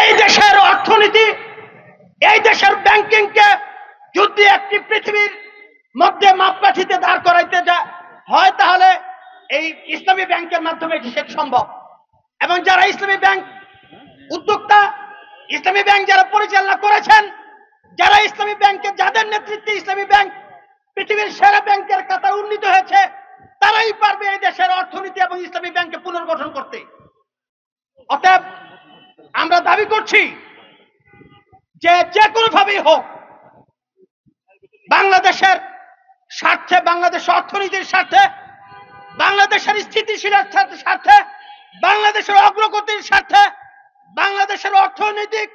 এই দেশের অর্থনীতি, এই দেশের ব্যাংকিংকে যদি একটি পৃথিবীর মধ্যে মাপকাঠিতে দাঁড় করাইতে হয়, তাহলে এই ইসলামী ব্যাংকের মাধ্যমে সেটা সম্ভব। এবং যারা ইসলামী ব্যাংক উদ্যোক্তা, ইসলামী ব্যাংক যারা পরিচালনা করেছেন, যারা ইসলামী ব্যাংকে, যাদের নেতৃত্বে ইসলামী ব্যাংক পৃথিবীর সেরা ব্যাংকের কাতারে উন্নীত হয়েছে, তারাই পারবে এই দেশের অর্থনীতি এবং ইসলামী ব্যাংককে পুনর্গঠন করতে। অতএব আমরা দাবি করছি যে কোনো ভাবেই হোক, বাংলাদেশের স্বার্থে, বাংলাদেশের অর্থনীতির স্বার্থে, বাংলাদেশের স্থিতিশীলের স্বার্থে, বাংলাদেশের অগ্রগতির স্বার্থে, বাংলাদেশের অর্থনৈতিক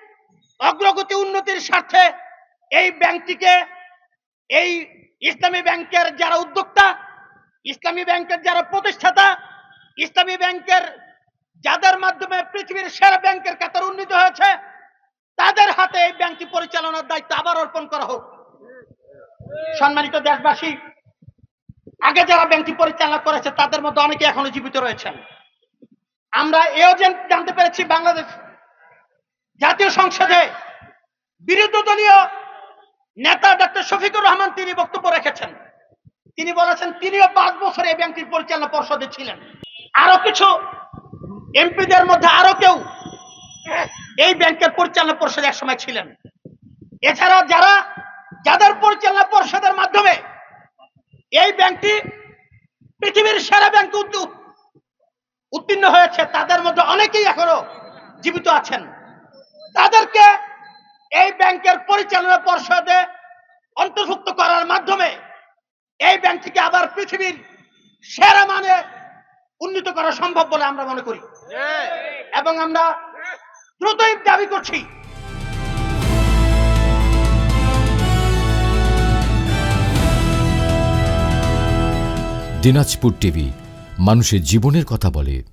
অগ্রগতি উন্নতির স্বার্থে এই ব্যাংকটিকে, এই ইসলামী ব্যাংকের যারা উদ্যোক্তা, ইসলামী ব্যাংকের যারা প্রতিষ্ঠাতা, ইসলামী ব্যাংকের যাদের মাধ্যমে পৃথিবীর সেরা ব্যাংকের কাতার উন্নীত হয়েছে, তাদের হাতে এই ব্যাংকটি পরিচালনার দায়িত্ব আবার অর্পণ করা হোক। সম্মানিত দেশবাসী, আগে যারা ব্যাংকটি পরিচালনা করেছে তাদের মধ্যে অনেকে এখনো জীবিত রয়েছেন। আমরা এও জানতে পেরেছি, বাংলাদেশ জাতীয় সংসদে বিরোধী দলীয় নেতা ডক্টর শফিকুর রহমান তিনি বক্তব্য রেখেছেন। তিনি বলেছেন তিনিও 5 বছর এই ব্যাংকটির পরিচালনা পর্ষদে ছিলেন। আরো কিছু এমপিদের মধ্যে আরো কেউ এই ব্যাংকের পরিচালনা পর্ষদে একসময় ছিলেন। এছাড়া যাদের পরিচালনা পর্ষদের মাধ্যমে এই ব্যাংকটি পৃথিবীর সেরা ব্যাংক উত্তীর্ণ হয়েছে, তাদের মধ্যে অনেকেই এখনো জীবিত আছেন। তাদেরকে এই ব্যাংকের পরিচালনা পর্ষদে অন্তর্ভুক্ত করার মাধ্যমে এই ব্যাংকটিকে আবার পৃথিবীর সেরা মানে উন্নীত করা সম্ভব বলে আমরা মনে করি এবং আমরা দ্রুতই দাবি করছি দিনাজপুর টিভি, মানুষের জীবনের কথা বলে।